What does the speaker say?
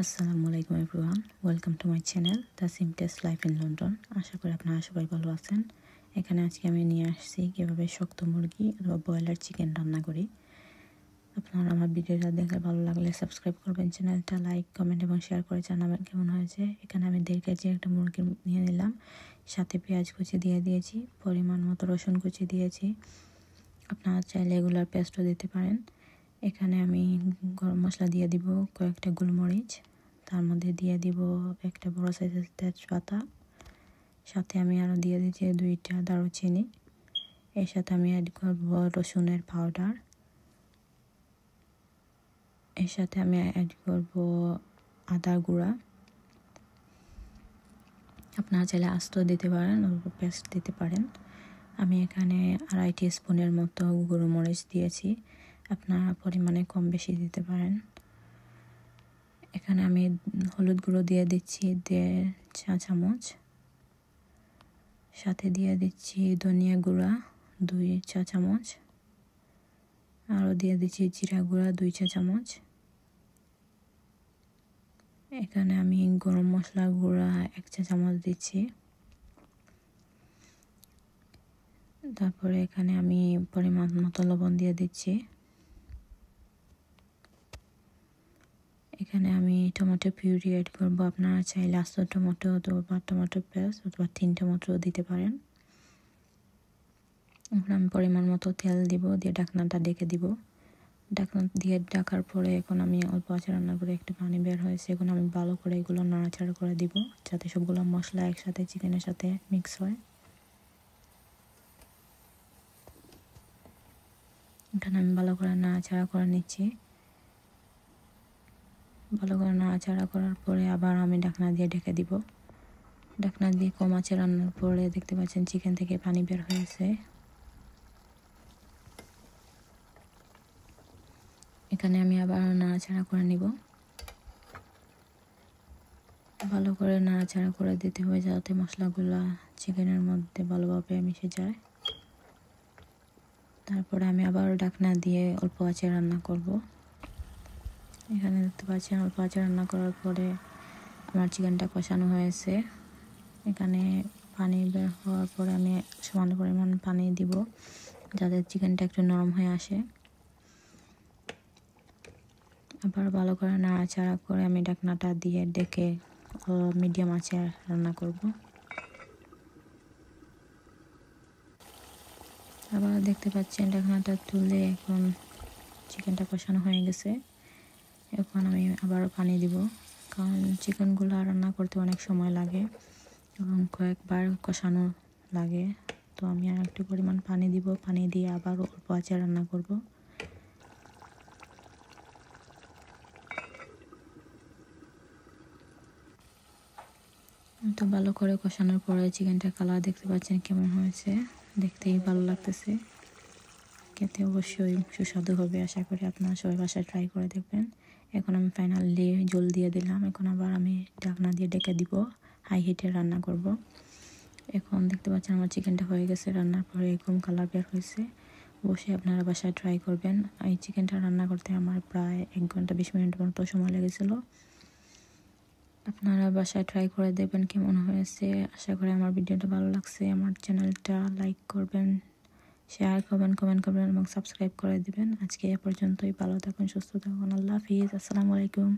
আসসালামু আলাইকুম everyone, welcome to my channel the simplest life in London. আশা করি আপনারা সবাই ভালো আছেন। এখানে আজকে আমি নিয়ে আসছি কীভাবে শক্ত মুরগি অথবা ব্রয়লার চিকেন রান্না করি। আপনারা আমার ভিডিওটা দেখলে ভালো লাগলে সাবস্ক্রাইব করবেন, চ্যানেলটা লাইক, কমেন্ট এবং শেয়ার করে জানাবেন কেমন হয়েছে। এখানে আমি 1.5 কেজি একটা মুরগি নিয়ে নিলাম, সাথে পেঁয়াজ কুচি দিয়ে দিয়েছি, পরিমাণ মতো রসুন কুচি দিয়েছি। আপনারা চাইলে এগুলার পেস্টও দিতে পারেন। এখানে আমি গরম মশলা দিয়ে দিব, কয়েকটা গোলমরিচ, তার মধ্যে দিয়ে দিব একটা বড় সাইজের তেজপাতা, সাথে আমি আরও দিয়ে দিচ্ছি 2টা দারুচিনি। এর সাথে আমি অ্যাড করব রসুনের পাউডার, এর সাথে আমি অ্যাড করব আদা গুঁড়া। আপনারা চাইলে আস্ত দিতে পারেন, অল্প পেস্ট দিতে পারেন। আমি এখানে 2.5 টিস্পুনের মতো গুঁড়ো মরিচ দিয়েছি, আপনারা পরিমাণে কম বেশি দিতে পারেন। এখানে আমি হলুদ গুঁড়ো দিয়ে দিচ্ছি 1.5 চা চামচ, সাথে দিয়ে দিচ্ছি ধনিয়া গুঁড়া 2 চা চামচ, আরও দিয়ে দিচ্ছি জিরা গুঁড়া 2 চা চামচ। এখানে আমি গরম মশলা গুঁড়া 1 চা চামচ দিচ্ছি। তারপরে এখানে আমি পরিমাণ মতো লবণ দিয়ে দিচ্ছি। এখানে আমি টমেটো পিউরি অ্যাড করব, আপনারা চাইলে আস্ত টমেটো অথবা টমেটো পেস্ট অথবা 3 টমেটো দিতে পারেন। এখন আমি পরিমাণ মতো তেল দিব, দিয়ে ঢাকনাটা ঢেকে দিব। ঢাকনা দিয়ে ঢাকার পরে এখন আমি অল্প আঁচে রান্না করে একটু পানি বের হয়েছে, এখন আমি ভালো করে এগুলো নাড়াচাড়া করে দিব যাতে সবগুলো মশলা একসাথে চিকেনের সাথে মিক্স হয়। এখানে আমি ভালো করে নাড়াচাড়া করে নিচ্ছি। ভালো করে নাড়াচাড়া করার পরে আবার আমি ঢাকনা দিয়ে ঢেকে দিব। ঢাকনা দিয়ে কম আঁচে রান্নার পরে দেখতে পাচ্ছেন চিকেন থেকে পানি বের হয়েছে। এখানে আমি আবার নাড়াচাড়া করে নিব। ভালো করে নাড়াচাড়া করে দিতে হবে যাতে মশলাগুলো চিকেনের মধ্যে ভালোভাবে মিশে যায়। তারপরে আমি আবার ঢাকনা দিয়ে অল্প আঁচে রান্না করব। এখানে দেখতে পাচ্ছেন অল্প আঁচে রান্না করার পরে আমার চিকেনটা কষানো হয়েছে। এখানে পানি বের হওয়ার পরে আমি সামান্য পরিমাণ পানি দিব যাতে চিকেনটা একটু নরম হয়ে আসে। আবার ভালো করে নাড়াচাড়া করে আমি ঢাকনাটা দিয়ে ডেকে মিডিয়াম আঁচে রান্না করব। আবার দেখতে পাচ্ছেন ঢাকনাটা তুলে এখন চিকেনটা কষানো হয়ে গেছে। এখন আমি আবারও পানি দিব, কারণ চিকেনগুলো রান্না করতে অনেক সময় লাগে এবং কয়েকবার কষানো লাগে। তো আমি আর একটু পরিমাণ পানি দিব, পানি দিয়ে আবার অল্প আঁচে রান্না করব। তো ভালো করে কষানোর পরে চিকেনটার কালার দেখতে পাচ্ছেন কেমন হয়েছে, দেখতেই ভালো লাগতেছে, খেতে অবশ্যই সুস্বাদু হবে। আশা করি আপনারা সবাই বাসায় ট্রাই করে দেখবেন। এখন আমি ফাইনালি জল দিয়ে দিলাম, এখন আবার আমি ঢাকনা দিয়ে ডেকে দিব, হাই হিটে রান্না করব। এখন দেখতে পাচ্ছেন আমার চিকেনটা হয়ে গেছে, রান্নার পরে এরকম কালার বের হয়েছে। অবশ্যই আপনারা বাসায় ট্রাই করবেন। এই চিকেনটা রান্না করতে আমার প্রায় 1 ঘন্টা 20 মিনিট মতো সময় লেগেছিল। আপনারা বাসায় ট্রাই করে দেখবেন কেমন হয়েছে। আশা করি আমার ভিডিওটা ভালো লাগছে। আমার চ্যানেলটা লাইক করবেন, শেয়ার করবেন, কমেন্ট করবেন এবং সাবস্ক্রাইব করে দিবেন। আজকে এ পর্যন্তই। ভালো থাকুন, সুস্থ থাকুন। আল্লাহ হাফিজ। আসসালামু আলাইকুম।